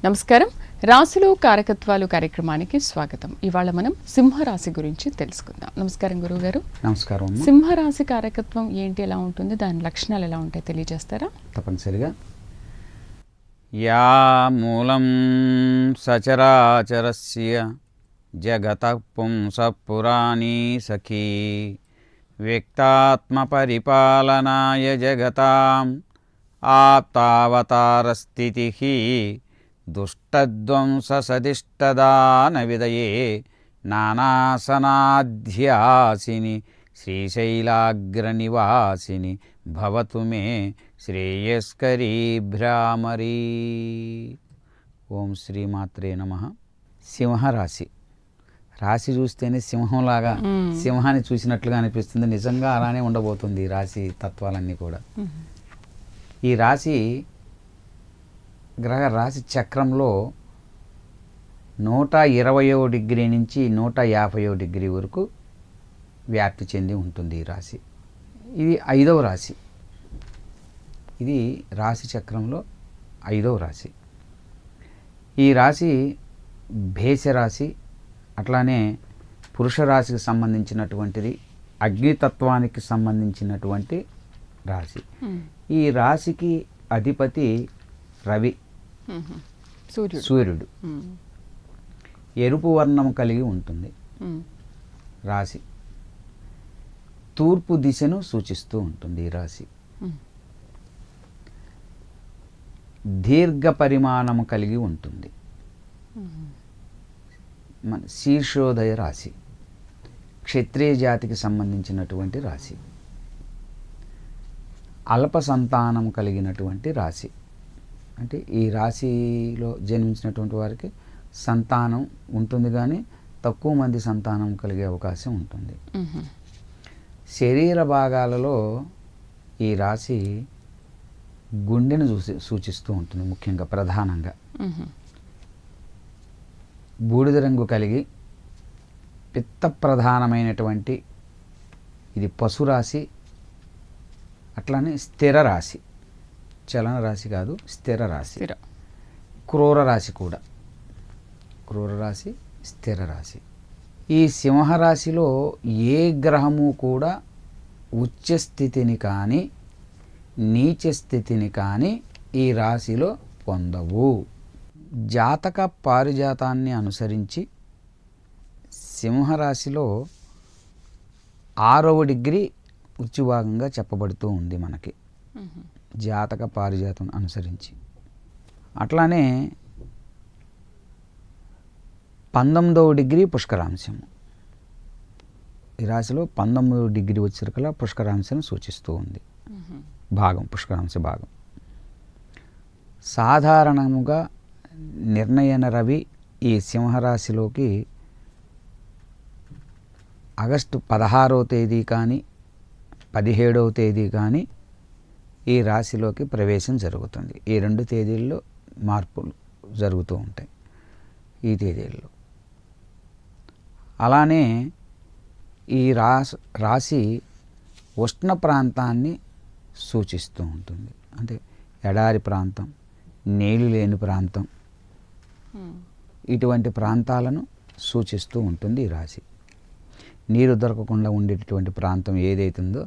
నమస్కారం. రాశులు కారకత్వాలు కార్యక్రమానికి స్వాగతం. ఇవాళ మనం సింహరాశి గురించి తెలుసుకుందాం. నమస్కారం గురువు గారు. నమస్కారం. సింహరాశి కారకత్వం ఏంటి, ఎలా ఉంటుంది, దాని లక్షణాలు ఎలా ఉంటాయి తెలియజేస్తారా? తప్పనిసరిగా. యా మూలం సచరాచరస్య జగతః పుంసః పురాణీ సఖీ వ్యక్తాత్మ పరిపాలనాయ జగతాం ఆప్తావతారస్థితిః దుష్టధ్వంససదిష్టదాన విదయే నానాసనాధ్యాసిని శ్రీశైలాగ్రనివాసిని భవతు మే శ్రేయస్కరీ భ్రామరీ. ఓం శ్రీమాత్రే నమః. సింహరాశి రాశి చూస్తేనే సింహంలాగా సింహాన్ని చూసినట్లుగా అనిపిస్తుంది. నిజంగా అలానే ఉండబోతుంది ఈ రాశి తత్వాలన్నీ కూడా. ఈ రాశి గ్రహ రాశి చక్రంలో 120వ డిగ్రీ నుంచి 150వ డిగ్రీ వరకు వ్యాప్తి చెంది ఉంటుంది ఈ రాశి. ఇది 5వ రాశి. ఇది రాశి చక్రంలో 5వ రాశి. ఈ రాశి భేష రాశి, అట్లానే పురుష రాశికి సంబంధించినటువంటిది, అగ్నితత్వానికి సంబంధించినటువంటి రాశి. ఈ రాశికి అధిపతి రవి, సూర్యుడు. ఎరుపు వర్ణం కలిగి ఉంటుంది. రాశి తూర్పు దిశను సూచిస్తూ ఉంటుంది. ఈ రాశి దీర్ఘ పరిమాణము కలిగి ఉంటుంది. మన శీర్షోదయ రాశి, క్షత్రియ జాతికి సంబంధించినటువంటి రాశి. అల్ప సంతానం కలిగినటువంటి రాశి. అంటే ఈ రాశిలో జన్మించినటువంటి వారికి సంతానం ఉంటుంది, కానీ తక్కువ మంది సంతానం కలిగే అవకాశం ఉంటుంది. శరీర భాగాలలో ఈ రాశి గుండెను సూచిస్తూ ఉంటుంది. ముఖ్యంగా ప్రధానంగా బూడిద రంగు కలిగి పిత్త ప్రధానమైనటువంటి ఇది పశురాశి. అట్లానే స్థిర రాశి, చలన రాశి కాదు, స్థిర రాశి. క్రూర రాశి కూడా. క్రూర రాశి, స్థిర రాశి. ఈ సింహరాశిలో ఏ గ్రహము కూడా ఉచ్చ స్థితిని కానీ నీచ స్థితిని కానీ ఈ రాశిలో పొందవు. జాతక పారిజాతాన్ని అనుసరించి సింహరాశిలో 6వ డిగ్రీ ఉచ్చుభాగంగా చెప్పబడుతూ ఉంది మనకి, జాతక పారిజాతం అనుసరించి. అట్లానే 19వ డిగ్రీ పుష్కరాంశము. ఈ రాశిలో 19వ డిగ్రీ వచ్చేసరికల్లా పుష్కరాంశను సూచిస్తూ ఉంది. భాగం, పుష్కరాంశ భాగం. సాధారణముగా నిర్ణయన రవి ఈ సింహరాశిలోకి ఆగస్టు 16వ తేదీ కానీ 17వ తేదీ కానీ ఈ రాశిలోకి ప్రవేశం జరుగుతుంది. ఈ 2 తేదీల్లో మార్పులు జరుగుతూ ఉంటాయి ఈ తేదీల్లో. అలానే ఈ రాశి ఉష్ణ ప్రాంతాన్ని సూచిస్తూ ఉంటుంది. అంటే ఎడారి ప్రాంతం, నీళ్ళు లేని ప్రాంతం, ఇటువంటి ప్రాంతాలను సూచిస్తూ ఉంటుంది ఈ రాశి. నీరు దొరకకుండా ఉండేటటువంటి ప్రాంతం ఏదైతుందో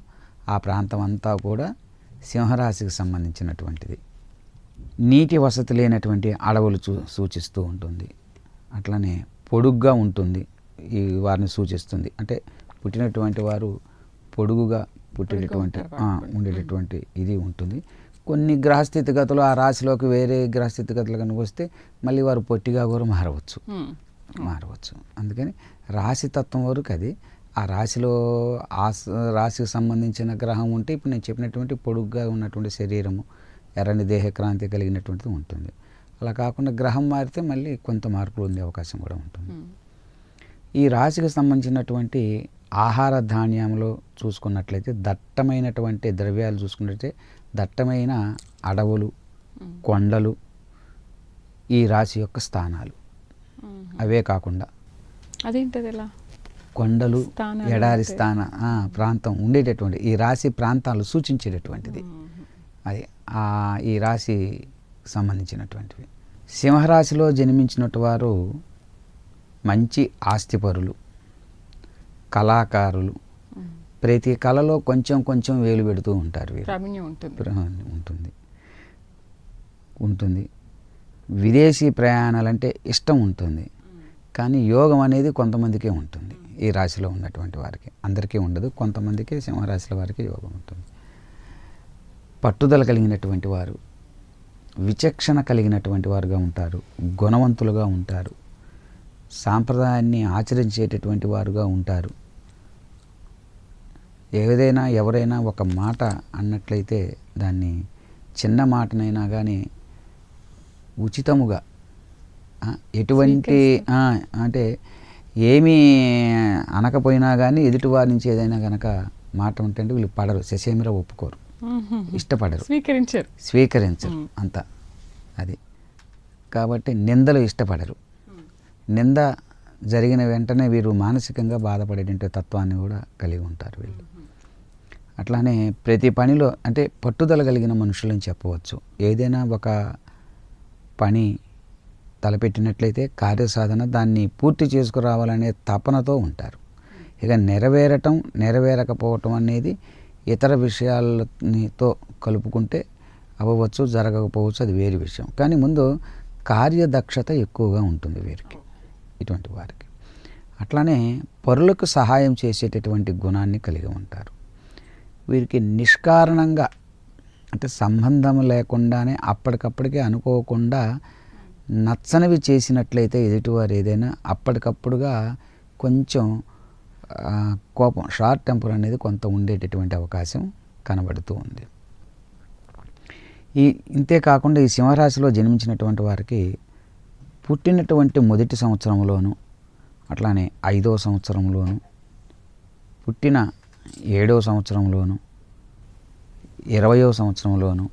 ఆ ప్రాంతం అంతా కూడా సింహరాశికి సంబంధించినటువంటిది. నీటి వసతి లేనటువంటి అడవులు సూచిస్తూ ఉంటుంది. అట్లనే పొడుగ్గా ఉంటుంది, ఈ వారిని సూచిస్తుంది. అంటే పుట్టినటువంటి వారు పొడుగుగా ఉండేటటువంటి ఇది ఉంటుంది. కొన్ని గ్రహస్థితిగతులు ఆ రాశిలోకి వేరే గ్రహస్థితిగతులు కనుక వస్తే మళ్ళీ వారు పొట్టిగా కూడా మారవచ్చు. అందుకని రాశితత్వం వరకు అది. ఆ రాశిలో రాశికి సంబంధించిన గ్రహం ఉంటే ఇప్పుడు నేను చెప్పినటువంటి పొడుగ్గా ఉన్నటువంటి శరీరము, ఎర్రని దేహక్రాంతి కలిగినటువంటిది ఉంటుంది. అలా కాకుండా గ్రహం మారితే మళ్ళీ కొంత మార్పులు ఉండే అవకాశం కూడా ఉంటుంది. ఈ రాశికి సంబంధించినటువంటి ఆహార ధాన్యంలో చూసుకున్నట్లయితే దట్టమైనటువంటి ద్రవ్యాలు చూసుకున్నట్లయితే దట్టమైన అడవులు, కొండలు ఈ రాశి యొక్క స్థానాలు. అవే కాకుండా అదేంటది ఎలా కొండలు, ఎడారి ప్రాంతం ఉండేటటువంటి ఈ రాశి ప్రాంతాలు సూచించేటటువంటిది అది ఈ రాశి సంబంధించినటువంటివి. సింహరాశిలో జన్మించినట్టు వారు మంచి ఆస్తిపరులు, కళాకారులు, ప్రతి కళలో కొంచెం కొంచెం వేలు పెడుతూ ఉంటారు వీరు. ప్రావీణ్యం ఉంటుంది. ఉంటుంది. విదేశీ ప్రయాణాలంటే ఇష్టం ఉంటుంది, కానీ యోగం అనేది కొంతమందికే ఉంటుంది. ఈ రాశిలో ఉన్నటువంటి వారికి, అందరికీ ఉండదు, కొంతమందికి సింహరాశిల వారికి యోగం ఉంటుంది. పట్టుదల కలిగినటువంటి వారు, విచక్షణ కలిగినటువంటి వారుగా ఉంటారు, గుణవంతులుగా ఉంటారు, సాంప్రదాయాన్ని ఆచరించేటటువంటి వారుగా ఉంటారు. ఏదైనా ఎవరైనా ఒక మాట అన్నట్లయితే దాన్ని చిన్న మాటనైనా కానీ ఉచితముగా ఎటువంటి అంటే ఏమీ అనకపోయినా కానీ ఎదుటివారి నుంచి ఏదైనా కనుక మాట ఉంటే వీళ్ళు పడరు, ససేమిరా ఒప్పుకోరు, ఇష్టపడరు, స్వీకరించరు అంత. అది కాబట్టి నిందలు ఇష్టపడరు. నింద జరిగిన వెంటనే వీరు మానసికంగా బాధపడేటువంటి తత్వాన్ని కూడా కలిగి ఉంటారు వీళ్ళు. అట్లానే ప్రతి పనిలో అంటే పట్టుదల కలిగిన మనుషులని చెప్పవచ్చు. ఏదైనా ఒక పని తలపెట్టినట్లయితే కార్యసాధన దాన్ని పూర్తి చేసుకురావాలనే తపనతో ఉంటారు. ఇక నెరవేరకపోవటం అనేది ఇతర విషయాలతో కలుపుకుంటే అవ్వచ్చు, జరగకపోవచ్చు, అది వేరే విషయం. కానీ ముందు కార్యదక్షత ఎక్కువగా ఉంటుంది వీరికి, ఇటువంటి వారికి. అట్లానే పరులకు సహాయం చేసేటటువంటి గుణాన్ని కలిగి ఉంటారు. వీరికి నిష్కారణంగా అంటే సంబంధం లేకుండానే అప్పటికప్పటికే అనుకోకుండా నచ్చనివి చేసినట్లయితే ఎదుటివారు ఏదైనా అప్పటికప్పుడుగా కొంచెం కోపం, షార్ట్ టెంపర్ అనేది కొంత ఉండేటటువంటి అవకాశం కనబడుతూ ఉంది. ఇంతే కాకుండా ఈ సింహరాశిలో జన్మించినటువంటి వారికి పుట్టినటువంటి మొదటి సంవత్సరంలోను, అట్లానే 5వ సంవత్సరంలోను, పుట్టిన 7వ సంవత్సరంలోను, 20వ సంవత్సరంలోను,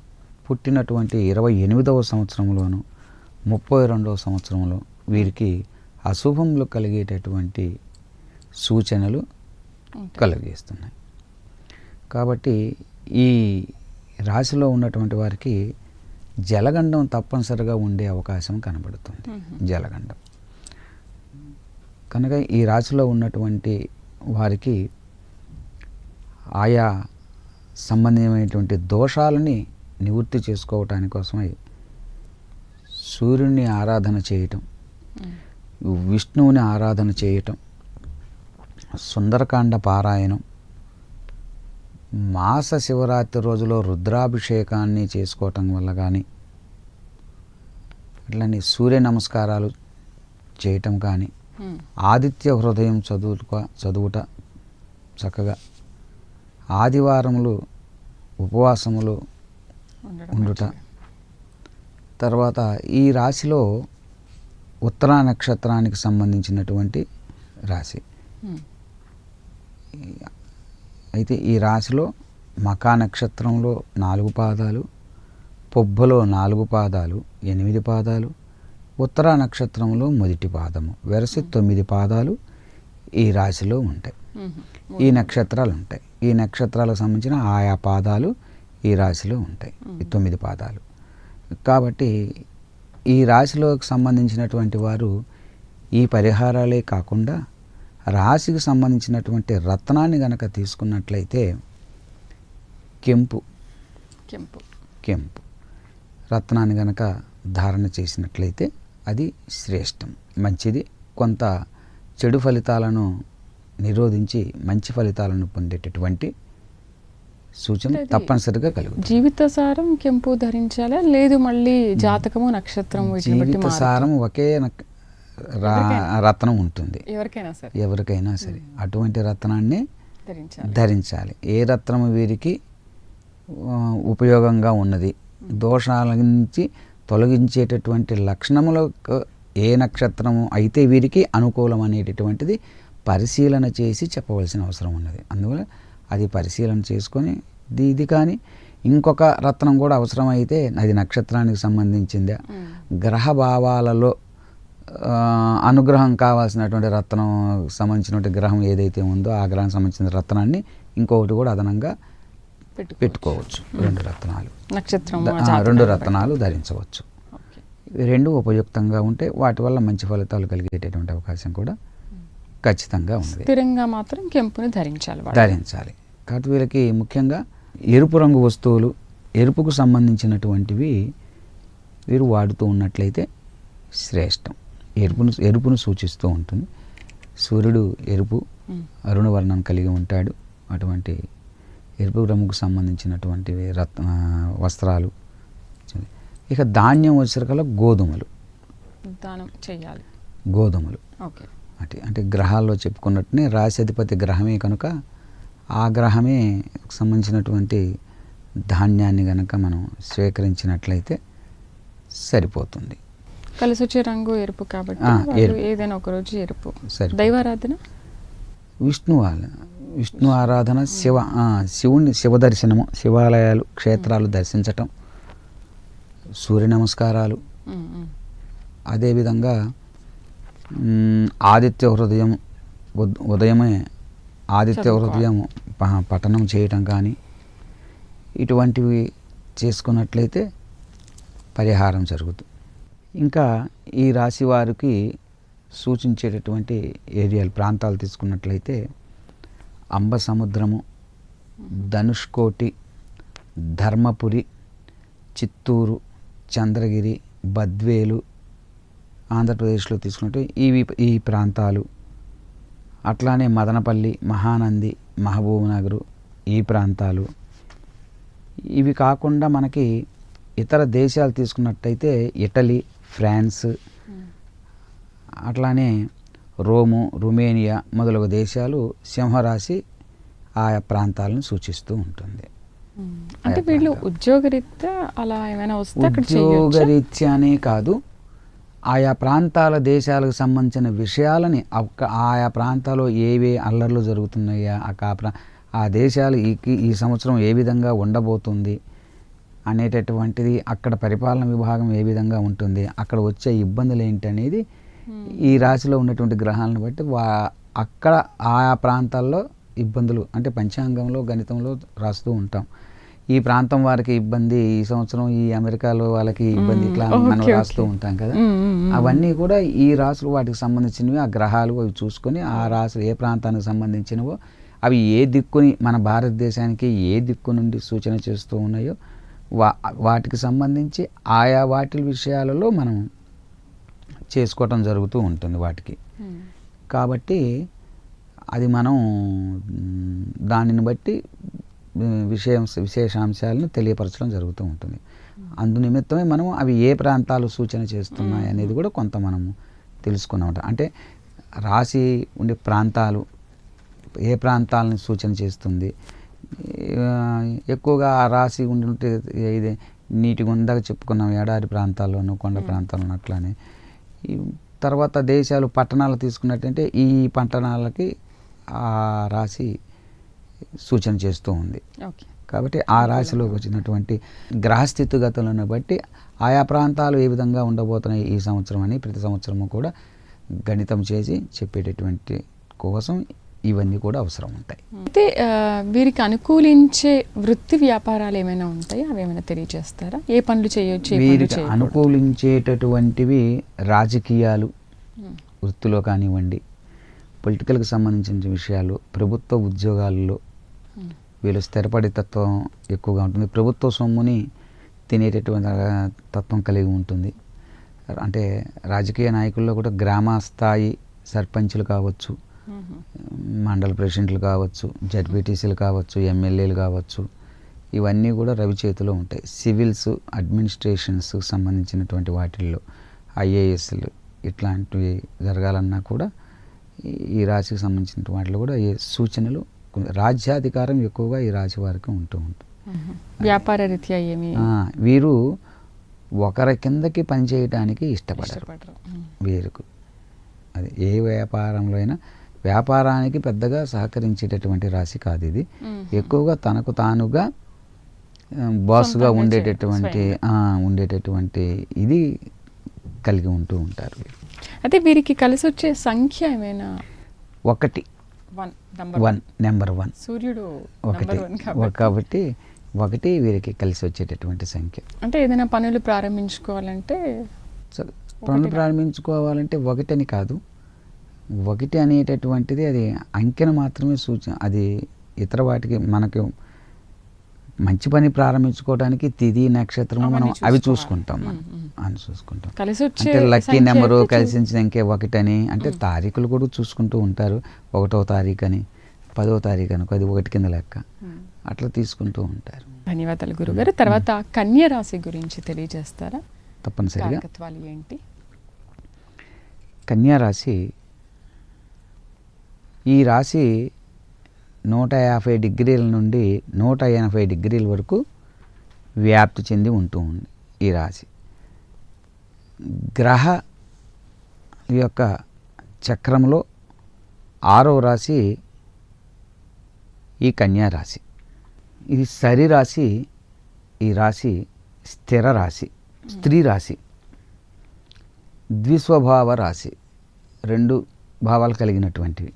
పుట్టినటువంటి 28వ సంవత్సరంలోను, 32వ సంవత్సరంలో వీరికి అశుభములు కలిగేటటువంటి సూచనలు కలిగేస్తున్నాయి. కాబట్టి ఈ రాశిలో ఉన్నటువంటి వారికి జలగండం తప్పనిసరిగా ఉండే అవకాశం కనబడుతుంది. జలగండం కనుక ఈ రాశిలో ఉన్నటువంటి వారికి ఆయా సంబంధమైనటువంటి దోషాలని నివృత్తి చేసుకోవటానికి కోసమై సూర్యుని ఆరాధన చేయటం, విష్ణువుని ఆరాధన చేయటం, సుందరకాండ పారాయణం, మాస శివరాత్రి రోజులో రుద్రాభిషేకాన్ని చేసుకోవటం వల్ల కానీ, అట్లనే సూర్య నమస్కారాలు చేయటం కానీ, ఆదిత్య హృదయం చదువుట చక్కగా, ఆదివారములు ఉపవాసములు ఉండుట. తర్వాత ఈ రాశిలో ఉత్తరా నక్షత్రానికి సంబంధించినటువంటి రాశి. అయితే ఈ రాశిలో మకా నక్షత్రంలో 4 పాదాలు, పొబ్బలో 4 పాదాలు, 8 పాదాలు, ఉత్తరా నక్షత్రంలో మొదటి పాదము వెరసి 9 పాదాలు ఈ రాశిలో ఉంటాయి. ఈ నక్షత్రాలు ఉంటాయి. ఈ నక్షత్రాలకు సంబంధించిన ఆయా పాదాలు ఈ రాశిలో ఉంటాయి, ఈ 9 పాదాలు. కాబట్టి ఈ రాశిలోకి సంబంధించినటువంటి వారు ఈ పరిహారాలే కాకుండా రాశికి సంబంధించినటువంటి రత్నాన్ని గనక తీసుకున్నట్లయితే కెంపు రత్నాన్ని గనక ధారణ చేసినట్లయితే అది శ్రేష్టం, మంచిది. కొంత చెడు ఫలితాలను నిరోధించి మంచి ఫలితాలను పొందేటటువంటి సూచన తప్పనిసరిగా కలుగుతుంది. జీవితసారం కెంపు ధరించాలా, లేదు మళ్ళీ జాతకము నక్షత్రం? జీవితసారం ఒకే రత్నం ఉంటుంది ఎవరికైనా సరే. అటువంటి రత్నాన్ని ధరించాలి. ఏ రత్నము వీరికి ఉపయోగంగా ఉన్నది, దోషాల నుంచి తొలగించేటటువంటి లక్షణములకు ఏ నక్షత్రము అయితే వీరికి అనుకూలం అనేటటువంటిది పరిశీలన చేసి చెప్పవలసిన అవసరం ఉన్నది. అందువల్ల అది పరిశీలన చేసుకొని ఇది కానీ ఇంకొక రత్నం కూడా అవసరమైతే అది నక్షత్రానికి సంబంధించిందా, గ్రహ భావాలలో అనుగ్రహం కావాల్సినటువంటి రత్నం సంబంధించినటువంటి గ్రహం ఏదైతే ఉందో ఆ గ్రహం సంబంధించిన రత్నాన్ని ఇంకొకటి కూడా అదనంగా పెట్టుకోవచ్చు. 2 రత్నాలు, 2 రత్నాలు ధరించవచ్చు. ఇవి రెండు ఉపయుక్తంగా ఉంటే వాటి వల్ల మంచి ఫలితాలు కలిగేటటువంటి అవకాశం కూడా ఖచ్చితంగా ఉంది. స్థిరంగా మాత్రం కెంపుని ధరించాలి వాళ్ళు. ధరించాలి. కాబట్టి వీళ్ళకి ముఖ్యంగా ఎరుపు రంగు వస్తువులు, ఎరుపుకు సంబంధించినటువంటివి వీరు వాడుతూ ఉన్నట్లయితే శ్రేష్టం. ఎరుపును సూచిస్తూ ఉంటుంది. సూర్యుడు ఎరుపు అరుణవర్ణం కలిగి ఉంటాడు. అటువంటి ఎరుపు రంగుకు సంబంధించినటువంటివి వస్త్రాలు. ఇక ధాన్యం వచ్చేసరికల్లా గోధుమలు దానం చేయాలి. గోధుమలు ఓకే. అంటే గ్రహాల్లో చెప్పుకున్నట్టునే రాశి అధిపతి గ్రహమే కనుక ఆ గ్రహమే సంబంధించినటువంటి ధాన్యాన్ని కనుక మనం స్వీకరించినట్లయితే సరిపోతుంది. కలిసి వచ్చే రంగు ఎరుపు కాబట్టి ఏదైనా ఒక రోజు ఎరుపు. దైవారాధన విష్ణు ఆరాధన, శివుని శివ దర్శనము, శివాలయాలు క్షేత్రాలు దర్శించటం, సూర్య నమస్కారాలు, అదేవిధంగా ఆదిత్య హృదయం ఉదయమే ఆదిత్య హృదయం పఠనం చేయటం కానీ ఇటువంటివి చేసుకున్నట్లయితే పరిహారం జరుగుతుంది. ఇంకా ఈ రాశి వారికి సూచించేటటువంటి ఏరియాలు ప్రాంతాలు తీసుకున్నట్లయితే అంబ సముద్రము, ధనుష్కోటి, ధర్మపురి, చిత్తూరు, చంద్రగిరి, బద్వేలు ఆంధ్రప్రదేశ్లో తీసుకున్నట్టు ఈ ప్రాంతాలు, అట్లానే మదనపల్లి, మహానంది, మహబూబ్ నగర్ ఈ ప్రాంతాలు. ఇవి కాకుండా మనకి ఇతర దేశాలు తీసుకున్నట్టయితే ఇటలీ, ఫ్రాన్స్, అట్లానే రోము, రుమేనియా మొదలగు దేశాలు సింహరాశి ఆయా ప్రాంతాలను సూచిస్తూ ఉంటుంది. అంటే వీళ్ళు ఉద్యోగరీత్యా అలా ఏమైనా వస్తే ఉద్యోగరీత్యానే కాదు, ఆయా ప్రాంతాల దేశాలకు సంబంధించిన విషయాలని ఆయా ప్రాంతాల్లో ఏవే అల్లర్లు జరుగుతున్నాయా, ఆ దేశాలు ఈ సంవత్సరం ఏ విధంగా ఉండబోతుంది అనేటటువంటిది, అక్కడ పరిపాలన విభాగం ఏ విధంగా ఉంటుంది, అక్కడ వచ్చే ఇబ్బందులు ఏంటి అనేది ఈ రాశిలో ఉన్నటువంటి గ్రహాలను బట్టి అక్కడ ఆయా ప్రాంతాల్లో ఇబ్బందులు అంటే పంచాంగంలో గణితంలో రాస్తూ ఉంటాం. ఈ ప్రాంతం వారికి ఇబ్బంది, ఈ సంవత్సరం ఈ అమెరికాలో వాళ్ళకి ఇబ్బంది, ఇట్లా మనం రాస్తూ ఉంటాం కదా. అవన్నీ కూడా ఈ రాశులు వాటికి సంబంధించినవి, ఆ గ్రహాలు అవి చూసుకొని ఆ రాశులు ఏ ప్రాంతానికి సంబంధించినవో అవి ఏ దిక్కుని మన భారతదేశానికి ఏ దిక్కు నుండి సూచన చేస్తూ ఉన్నాయో వాటికి సంబంధించి ఆయా వాటి విషయాలలో మనం చేసుకోవటం జరుగుతూ ఉంటుంది వాటికి. కాబట్టి అది మనం దానిని బట్టి విశేషాంశాలను తెలియపరచడం జరుగుతూ ఉంటుంది. అందు నిమిత్తమే మనం అవి ఏ ప్రాంతాలు సూచన చేస్తున్నాయి అనేది కూడా కొంత మనము తెలుసుకున్నాం. అంటే రాశి ఉండే ప్రాంతాలు ఏ ప్రాంతాలను సూచన చేస్తుంది, ఎక్కువగా ఆ రాశి ఉంటే ఇది నీటి గుందాక చెప్పుకున్నాం, ఎడారి ప్రాంతాల్లోనూ కొండ ప్రాంతాలను అట్లానే. తర్వాత దేశాలు పట్టణాలు తీసుకున్నట్టంటే ఈ పట్టణాలకి ఆ రాశి సూచన చేస్తూ ఉంది. కాబట్టి ఆ రాశిలో వచ్చినటువంటి గ్రహస్థితిగతులను బట్టి ఆయా ప్రాంతాలు ఏ విధంగా ఉండబోతున్నాయి ఈ సంవత్సరం అని ప్రతి సంవత్సరము కూడా గణితం చేసి చెప్పేటటువంటి కోసం ఇవన్నీ కూడా అవసరం ఉంటాయి. అయితే వీరికి అనుకూలించే వృత్తి వ్యాపారాలు ఏమైనా ఉంటాయి, అవి ఏమైనా తెలియజేస్తారా? ఏ పనులు చేయొచ్చు? వీరికి అనుకూలించేటటువంటివి రాజకీయాలు వృత్తిలో కానివ్వండి, పొలిటికల్కి సంబంధించిన విషయాలు, ప్రభుత్వ ఉద్యోగాల్లో వీళ్ళు స్థిరపడే తత్వం ఎక్కువగా ఉంటుంది. ప్రభుత్వ సొమ్ముని తినేటటువంటి తత్వం కలిగి ఉంటుంది. అంటే రాజకీయ నాయకుల్లో కూడా గ్రామ స్థాయి సర్పంచులు కావచ్చు, మండల ప్రెసిడెంట్లు కావచ్చు, జడ్పీటీసీలు కావచ్చు, ఎమ్మెల్యేలు కావచ్చు, ఇవన్నీ కూడా రవి చేతిలో ఉంటాయి. సివిల్స్, అడ్మినిస్ట్రేషన్స్ సంబంధించినటువంటి వాటిల్లో ఐఏఎస్లు ఇట్లాంటివి జరగాలన్నా కూడా ఈ రాశికి సంబంధించిన వాటిలో కూడా ఏ సూచనలు, రాజ్యాధికారం ఎక్కువగా ఈ రాశి వారికి ఉంటూ ఉంటుంది. వ్యాపార రీత్యా ఏమి వీరు ఒకరి కిందకి పనిచేయడానికి ఇష్టపడరు. వీరికి అది ఏ వ్యాపారంలో అయినా వ్యాపారానికి పెద్దగా సహకరించేటటువంటి రాశి కాదు ఇది. ఎక్కువగా తనకు తానుగా బాస్గా ఉండేటటువంటి ఇది కలిగి ఉంటూ ఉంటారు. అయితే వీరికి కలిసి వచ్చే సంఖ్య ఏమైనా? నెంబర్ 1 సూర్యుడు కాబట్టి 1 వీరికి కలిసి వచ్చేటటువంటి సంఖ్య. అంటే ఏదైనా పనులు ప్రారంభించుకోవాలంటే పనులు ప్రారంభించుకోవాలంటే ఒకటని కాదు, ఒకటి అనేటటువంటిది అది అంకెను మాత్రమే సూచన. అది ఇతర వాటికి మనకు మంచి పని ప్రారంభించుకోవడానికి తిథి నక్షత్రము మనం అవి చూసుకుంటాం, అని చూసుకుంటాం. అంటే లక్కీ నెంబరు కలిసించిన ఇంకే ఒకటని, అంటే తారీఖులు కూడా చూసుకుంటూ ఉంటారు. 1వ తారీఖు అని, 10వ తారీఖు అని, అది 1 కింద లెక్క, అట్లా తీసుకుంటూ ఉంటారు. ధన్యవాదాలు గురుగారు. తర్వాత కన్య రాశి గురించి తెలియజేస్తారా? తప్పనిసరిగా. కారకత్వాలు ఏంటి? కన్యా రాశి, ఈ రాశి 150 డిగ్రీల నుండి 180 డిగ్రీల వరకు వ్యాప్తి చెంది ఉంటుంది. ఈ రాశి గ్రహ యొక్క చక్రంలో 6వ రాశి ఈ కన్యా రాశి. ఇది సరి రాశి. ఈ రాశి స్థిర రాశి, స్త్రీ రాశి, ద్విస్వభావ రాశి, 2 భావాలు కలిగినటువంటివి,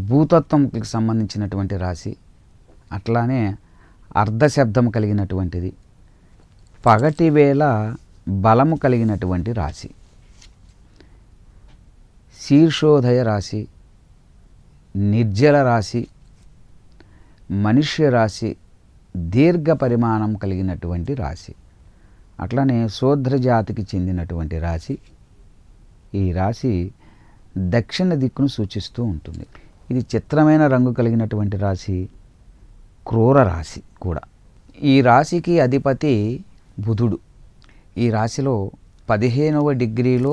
భూతత్వంకి సంబంధించినటువంటి రాశి, అట్లానే అర్ధశబ్దం కలిగినటువంటిది, పగటి వేళ బలము కలిగినటువంటి రాశి, శీర్షోదయ రాశి, నిర్జల రాశి, మనుష్య రాశి, దీర్ఘ పరిమాణం కలిగినటువంటి రాశి, అట్లనే శూద్ర జాతికి చెందినటువంటి రాశి. ఈ రాశి దక్షిణ దిక్కును సూచిస్తూ ఉంటుంది. ఇది చిత్రమైన రంగు కలిగినటువంటి రాశి, క్రూర రాశి కూడా. ఈ రాశికి అధిపతి బుధుడు. ఈ రాశిలో 15వ డిగ్రీలో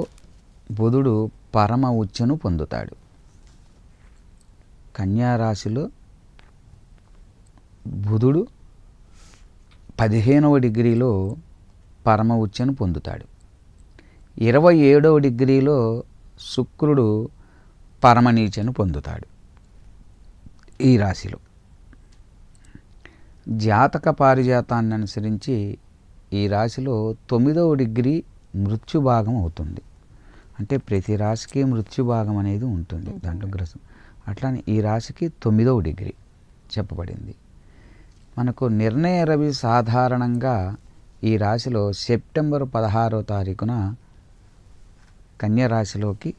బుధుడు పరమ ఉచ్చను పొందుతాడు. కన్యా రాశిలో బుధుడు 15వ డిగ్రీలో పరమ ఉచ్చను పొందుతాడు. 27వ డిగ్రీలో శుక్రుడు పరమనీచను పొందుతాడు. ఈ రాశిలో జాతక పారిజాతాన్ని అనుసరించి ఈ రాశిలో 9వ డిగ్రీ మృత్యుభాగం అవుతుంది. అంటే ప్రతి రాశికి మృత్యుభాగం అనేది ఉంటుంది దాంట్లో గ్రహం. అట్లానే ఈ రాశికి 9వ డిగ్రీ చెప్పబడింది. మనకు నిర్ణయ రవి సాధారణంగా ఈ రాశిలో సెప్టెంబర్ 16వ తారీఖున కన్యా రాశిలోకి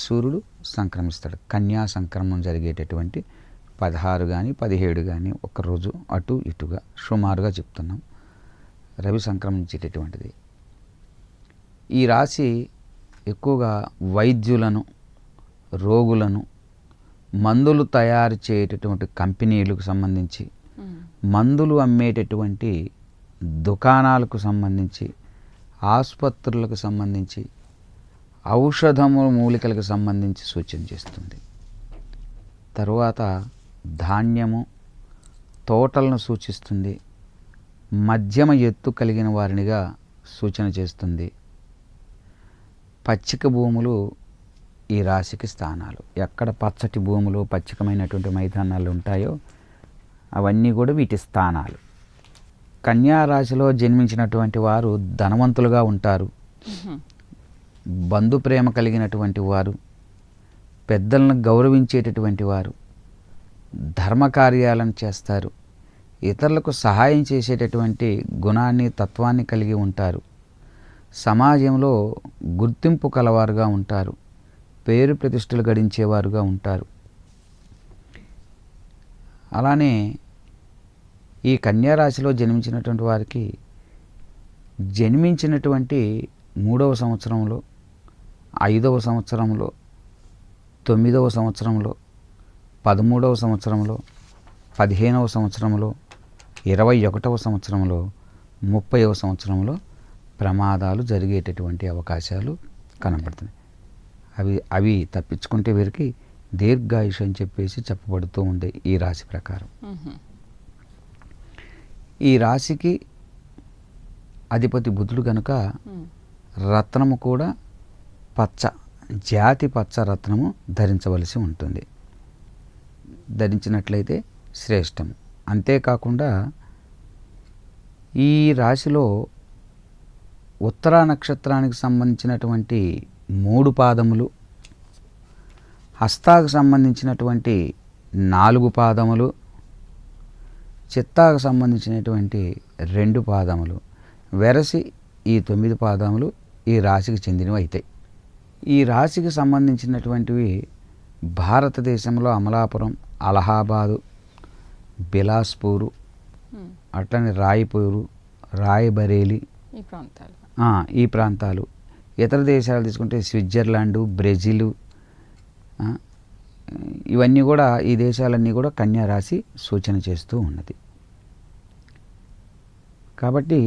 సూర్యుడు సంక్రమిస్తాడు. కన్యా సంక్రమణం జరిగేటటువంటి 16 కానీ 17 కానీ ఒక్కరోజు అటు ఇటుగా సుమారుగా చెప్తున్నాం, రవి సంక్రమించేటటువంటిది. ఈ రాశి ఎక్కువగా వైద్యులను, రోగులను, మందులు తయారు చేయటటువంటి కంపెనీలకు సంబంధించి, మందులు అమ్మేటటువంటి దుకాణాలకు సంబంధించి, ఆసుపత్రులకు సంబంధించి, ఔషధము మూలికలకు సంబంధించి సూచన చేస్తుంది. తరువాత ధాన్యము, తోటలను సూచిస్తుంది. మధ్యమ ఎత్తు కలిగిన వారినిగా సూచన చేస్తుంది. పచ్చిక భూములు ఈ రాశికి స్థానాలు. ఎక్కడ పచ్చటి భూములు, పచ్చికమైనటువంటి మైదానాలు ఉంటాయో అవన్నీ కూడా వీటి స్థానాలు. కన్యా రాశిలో జన్మించినటువంటి వారు ధనవంతులుగా ఉంటారు, బంధు ప్రేమ కలిగినటువంటి వారు, పెద్దలను గౌరవించేటటువంటి వారు, ధర్మకార్యాలను చేస్తారు, ఇతరులకు సహాయం చేసేటటువంటి గుణాన్ని, తత్వాన్ని కలిగి ఉంటారు, సమాజంలో గుర్తింపు కలవారుగా ఉంటారు, పేరు ప్రతిష్టలు గడించేవారుగా ఉంటారు. అలానే ఈ కన్యా రాశిలో జన్మించినటువంటి వారికి జన్మించినటువంటి 3వ సంవత్సరంలో, 5వ సంవత్సరంలో, 9వ సంవత్సరంలో, 13వ సంవత్సరంలో, 15వ సంవత్సరంలో, 21వ సంవత్సరంలో, 30వ సంవత్సరంలో ప్రమాదాలు జరిగేటటువంటి అవకాశాలు కనబడుతున్నాయి. అవి తప్పించుకుంటే వీరికి దీర్ఘాయుష్ అని చెప్పేసి చెప్పబడుతూ ఉంది ఈ రాశి ప్రకారం. ఈ రాశికి అధిపతి బుధుడు కనుక రత్నము కూడా పచ్చ, జాతి పచ్చ రత్నము ధరించవలసి ఉంటుంది. ధరించినట్లయితే శ్రేష్టము. అంతేకాకుండా ఈ రాశిలో ఉత్తరా నక్షత్రానికి సంబంధించినటువంటి 3 పాదములు, హస్తాకు సంబంధించినటువంటి 4 పాదములు, చిత్తాకు సంబంధించినటువంటి 2 పాదములు, వెరసి ఈ 9 పాదములు ఈ రాశికి చెందినవి అవుతాయి. ఈ రాశికి సంబంధించినటువంటివి భారతదేశంలో అమలాపురం, అలహాబాదు, బిలాస్పూరు, అట్లనే రాయ్పూరు, రాయ్బరేలీ ఈ ప్రాంతాలు. ఈ ప్రాంతాలు. ఇతర దేశాలు తీసుకుంటే స్విట్జర్లాండు, బ్రెజిలు, ఇవన్నీ కూడా, ఈ దేశాలన్నీ కూడా కన్యా రాశి సూచన చేస్తూ ఉన్నది. కాబట్టి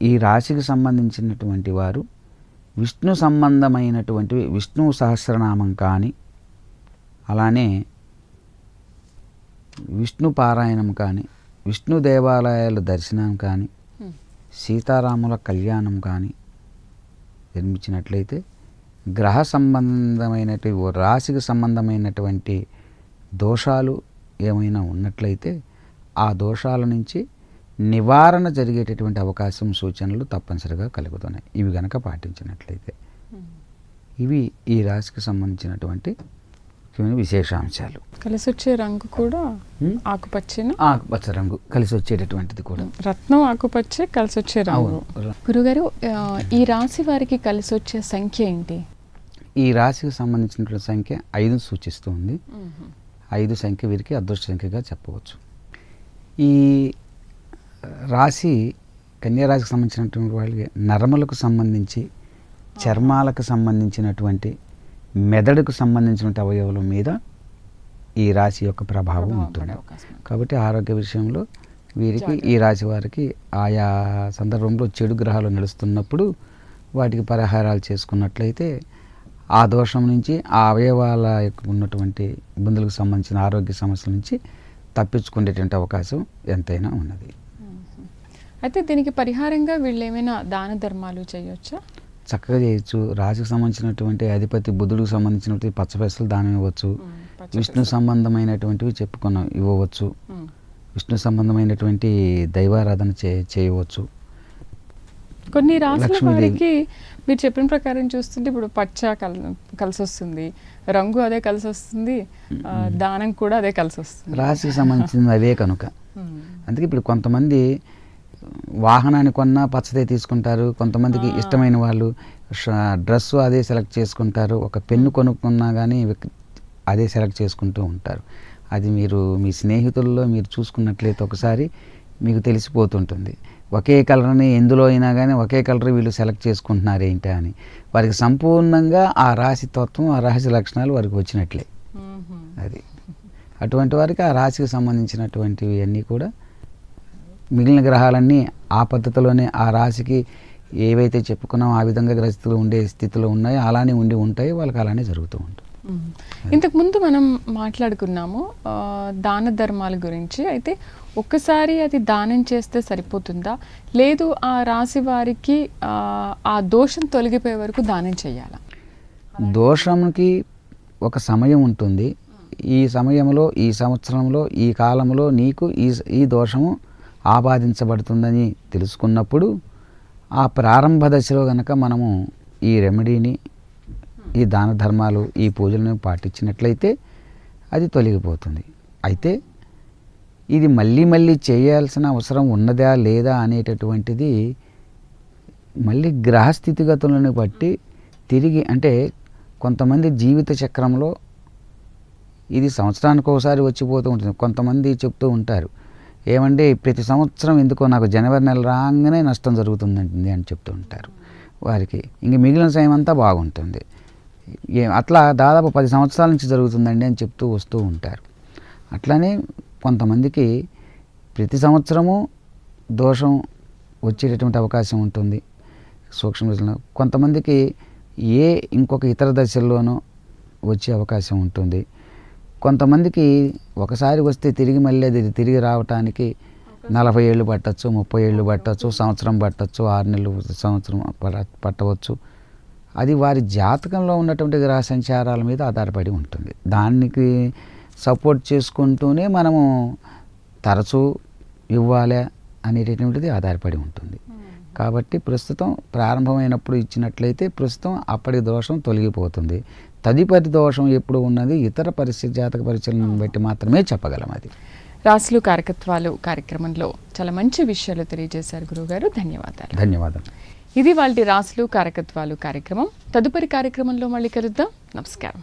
ఈ రాశికి సంబంధించినటువంటి వారు విష్ణు సంబంధమైనటువంటివి, విష్ణు సహస్రనామం కానీ, అలానే విష్ణు పారాయణం కానీ, విష్ణు దేవాలయాల దర్శనం కానీ, సీతారాముల కళ్యాణం కానీ నిర్మించినట్లయితే గ్రహ సంబంధమైనటువంటి, రాశికి సంబంధమైనటువంటి దోషాలు ఏమైనా ఉన్నట్లయితే ఆ దోషాల నుంచి నివారణ జరిగేటటువంటి అవకాశం, సూచనలు తప్పనిసరిగా కలుగుతున్నాయి. ఇవి గనక పాటించినట్లయితే. ఇవి ఈ రాశికి సంబంధించినటువంటి విశేషాంశాలు. కలిసి వచ్చే రంగు కూడా ఆకుపచ్చ రంగు కలిసి వచ్చేటటువంటిది కూడా. రత్నం ఆకుపచ్చే కలిసి వచ్చే రంగు. గురుగారు, ఈ రాశి వారికి కలిసి వచ్చే సంఖ్య ఏంటి? ఈ రాశికి సంబంధించినటువంటి సంఖ్య 5 సూచిస్తూ ఉంది. 5 సంఖ్య వీరికి అదృష్ట సంఖ్యగా చెప్పవచ్చు. ఈ రాశి, కన్యా రాశికి సంబంధించినటువంటి వాళ్ళకి నరములకు సంబంధించి, చర్మాలకు సంబంధించినటువంటి, మెదడుకు సంబంధించినటువంటి అవయవాల మీద ఈ రాశి యొక్క ప్రభావం ఉంటుంది. కాబట్టి ఆరోగ్య విషయంలో వీరికి, ఈ రాశి వారికి ఆయా సందర్భంలో చెడు గ్రహాలు నడుస్తున్నప్పుడు వాటికి పరిహారాలు చేసుకున్నట్లయితే ఆ దోషం నుంచి, ఆ అవయవాల ఉన్నటువంటి ఇబ్బందులకు సంబంధించిన ఆరోగ్య సమస్యల నుంచి తప్పించుకునేటువంటి అవకాశం ఎంతైనా ఉన్నది. అయితే దీనికి పరిహారంగా వీళ్ళు ఏమైనా దాన ధర్మాలు చేయొచ్చా? చక్కగా చేయొచ్చు. రాశికి సంబంధించినటువంటి అధిపతి బుధుడికి సంబంధించినటువంటి పచ్చపెసలు దానం ఇవ్వచ్చు. విష్ణు సంబంధమైనటువంటివి చెప్పుకున్నాం, ఇవ్వవచ్చు. విష్ణు సంబంధమైనటువంటి దైవారాధన చేయవచ్చు. కొన్ని రాశుల వారికి మీరు చెప్పిన ప్రకారం చూస్తుంటే ఇప్పుడు పచ్చ కలిసి వస్తుంది, రంగు అదే కలిసి వస్తుంది, దానం కూడా అదే కలిసి వస్తుంది. రాశికి సంబంధించింది అవే కనుక. అందుకే ఇప్పుడు కొంతమంది వాహనాన్ని కొన్నా పచ్చదే తీసుకుంటారు. కొంతమందికి ఇష్టమైన వాళ్ళు డ్రెస్సు అదే సెలెక్ట్ చేసుకుంటారు. ఒక పెన్ను కొనుక్కున్నా కానీ అదే సెలెక్ట్ చేసుకుంటూ ఉంటారు. అది మీరు మీ స్నేహితుల్లో మీరు చూసుకున్నట్లయితే ఒకసారి మీకు తెలిసిపోతుంటుంది. ఒకే కలర్ని ఎందులో అయినా కానీ ఒకే కలర్ వీళ్ళు సెలెక్ట్ చేసుకుంటున్నారు ఏంటి అని. వారికి సంపూర్ణంగా ఆ రాశి తత్వం, ఆ రాశి లక్షణాలు వారికి వచ్చినట్లే. అది అటువంటి వారికి ఆ రాశికి సంబంధించినటువంటివి అన్నీ కూడా, మిగిలిన గ్రహాలన్నీ ఆ పద్ధతిలోనే ఆ రాశికి ఏవైతే చెప్పుకున్నామో ఆ విధంగా గ్రహస్థితులు ఉండే స్థితిలో ఉన్నాయో అలానే ఉంటాయి. వాళ్ళకి అలానే జరుగుతూ ఉంటుంది. ఇంతకుముందు మనం మాట్లాడుకున్నాము దాన ధర్మాల గురించి. అయితే ఒక్కసారి అది దానం చేస్తే సరిపోతుందా, లేదు ఆ రాశి వారికి ఆ దోషం తొలగిపోయే వరకు దానం చేయాలా? దోషంకి ఒక సమయం ఉంటుంది. ఈ సమయంలో, ఈ సంవత్సరంలో, ఈ కాలంలో నీకు ఈ దోషము ఆపాదించబడుతుందని తెలుసుకున్నప్పుడు ఆ ప్రారంభ దశలో కనుక మనము ఈ రెమెడీని, ఈ దాన ధర్మాలు, ఈ పూజలను పాటించినట్లయితే అది తొలగిపోతుంది. అయితే ఇది మళ్ళీ మళ్ళీ చేయాల్సిన అవసరం ఉన్నదా లేదా అనేటటువంటిది మళ్ళీ గ్రహస్థితిగతులను బట్టి తిరిగి, అంటే కొంతమంది జీవిత చక్రంలో ఇది సంవత్సరానికి ఒకసారి వచ్చిపోతూ ఉంటుంది. కొంతమంది చెప్తూ ఉంటారు, ఏమంటే ప్రతి సంవత్సరం ఎందుకో నాకు జనవరి నెల రాగానే నష్టం జరుగుతుందంటుంది అని చెప్తూ ఉంటారు. వారికి ఇంక మిగిలిన సమయం అంతా బాగుంటుంది. అట్లా దాదాపు 10 సంవత్సరాల నుంచి జరుగుతుందండి అని చెప్తూ వస్తూ ఉంటారు. అట్లానే కొంతమందికి ప్రతి సంవత్సరము దోషం వచ్చేటటువంటి అవకాశం ఉంటుంది సూక్ష్మ. కొంతమందికి ఇంకొక ఇతర దశల్లోనూ వచ్చే అవకాశం ఉంటుంది. కొంతమందికి ఒకసారి వస్తే తిరిగి మళ్ళీ అది తిరిగి రావటానికి 40 ఏళ్ళు పట్టచ్చు, 30 ఏళ్ళు పట్టచ్చు, సంవత్సరం పట్టచ్చు, 6 నెలలు, సంవత్సరం పట్టవచ్చు. అది వారి జాతకంలో ఉన్నటువంటి గ్రహ సంచారాల మీద ఆధారపడి ఉంటుంది. దానికి సపోర్ట్ చేసుకుంటూనే మనము తరచూ ఇవ్వాలి అనేటటువంటిది ఆధారపడి ఉంటుంది. కాబట్టి ప్రస్తుతం ప్రారంభమైనప్పుడు ఇచ్చినట్లయితే ప్రస్తుతం అప్పటి దోషం తొలగిపోతుంది. తదుపరి దోషం ఎప్పుడు ఉన్నది ఇతర పరిస్థితి, జాతక పరిశీలనను బట్టి మాత్రమే చెప్పగలం. అది రాశులు కారకత్వాలు కార్యక్రమంలో చాలా మంచి విషయాలు తెలియజేశారు గురువుగారు. ధన్యవాదాలు. ధన్యవాదాలు. ఇది వాళ్ళ రాశులు కారకత్వాలు కార్యక్రమం. తదుపరి కార్యక్రమంలో మళ్ళీ కలుద్దాం. నమస్కారం.